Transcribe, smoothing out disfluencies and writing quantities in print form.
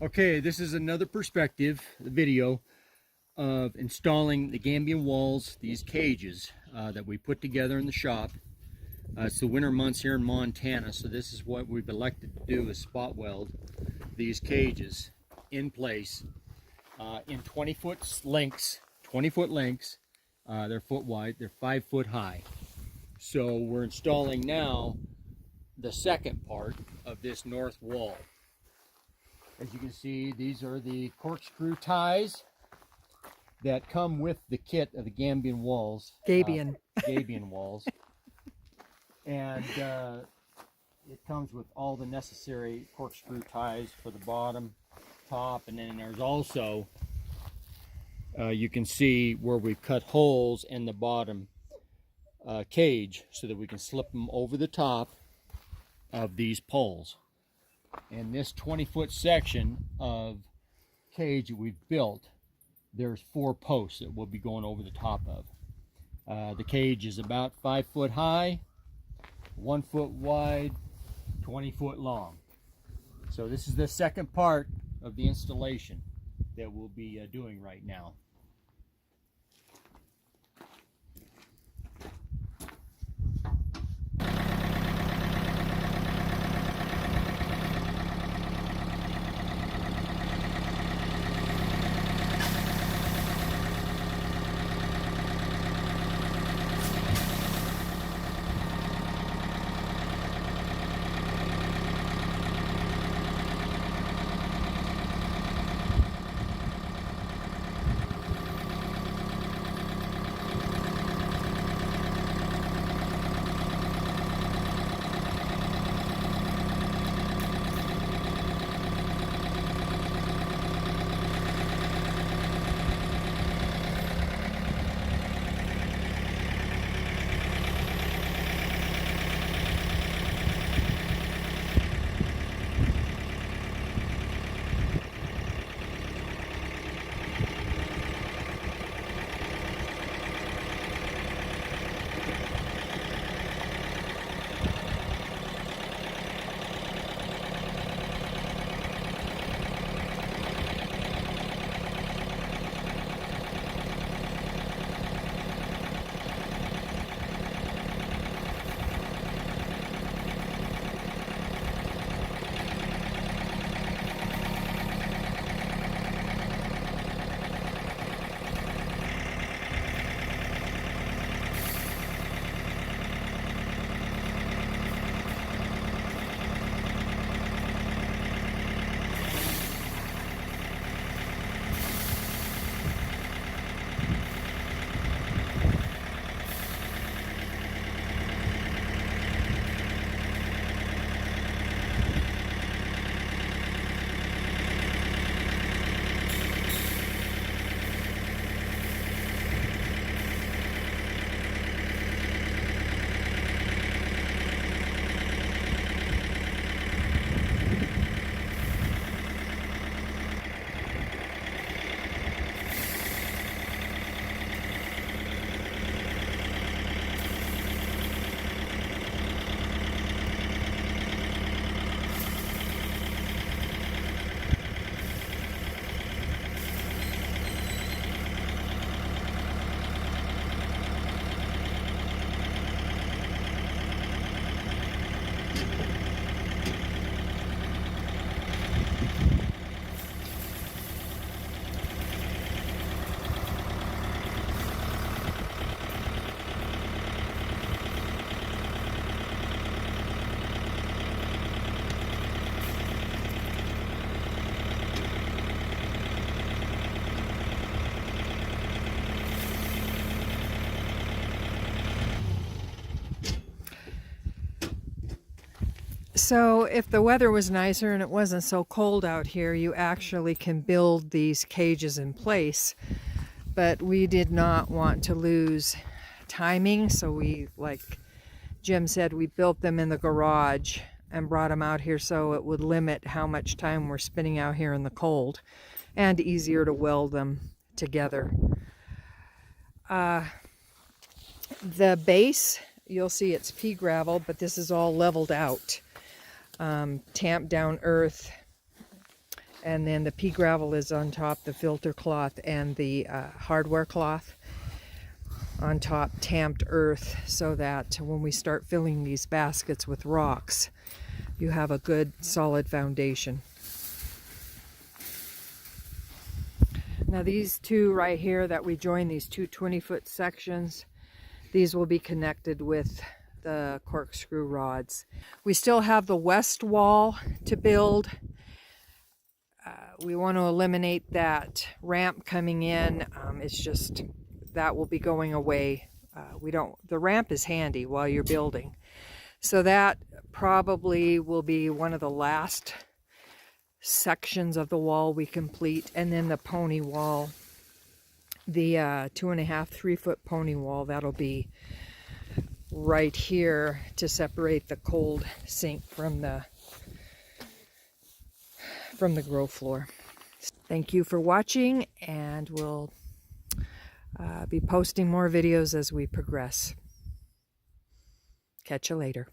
Okay, this is another perspective video of installing the gabion walls, these cages that we put together in the shop. It's the winter months here in Montana, so this is what we've elected to do, is spot weld these cages in place in 20-foot lengths. 20-foot lengths. They're foot wide, they're 5 foot high. So we're installing now the second part of this north wall. As you can see, these are the corkscrew ties that come with the kit of the gabion walls. Gabion. Gabion walls. And it comes with all the necessary corkscrew ties for the bottom, top, and then there's also, you can see where we've cut holes in the bottom cage so that we can slip them over the top of these poles. And this 20-foot section of cage that we've built, there's 4 posts that we'll be going over the top of. The cage is about 5 foot high, 1 foot wide, 20 foot long. So this is the second part of the installation that we'll be doing right now. So if the weather was nicer and it wasn't so cold out here, you actually can build these cages in place. But we did not want to lose timing, so we, like Jim said, we built them in the garage and brought them out here so it would limit how much time we're spending out here in the cold, and easier to weld them together. The base, you'll see it's pea gravel, but this is all leveled out. Tamped down earth And then the pea gravel is on top, the filter cloth and the hardware cloth on top, tamped earth, so that when we start filling these baskets with rocks, you have a good solid foundation. Now these two right here that we join, these two 20-foot sections, these will be connected with the corkscrew rods. We still have the west wall to build. We want to eliminate that ramp coming in. It's just that will be going away. The ramp is handy while you're building. So that probably will be one of the last sections of the wall we complete. And then the pony wall, the 2.5, 3 foot pony wall, that'll be right here to separate the cold sink from the grow floor. Thank you for watching, and we'll be posting more videos as we progress. Catch you later.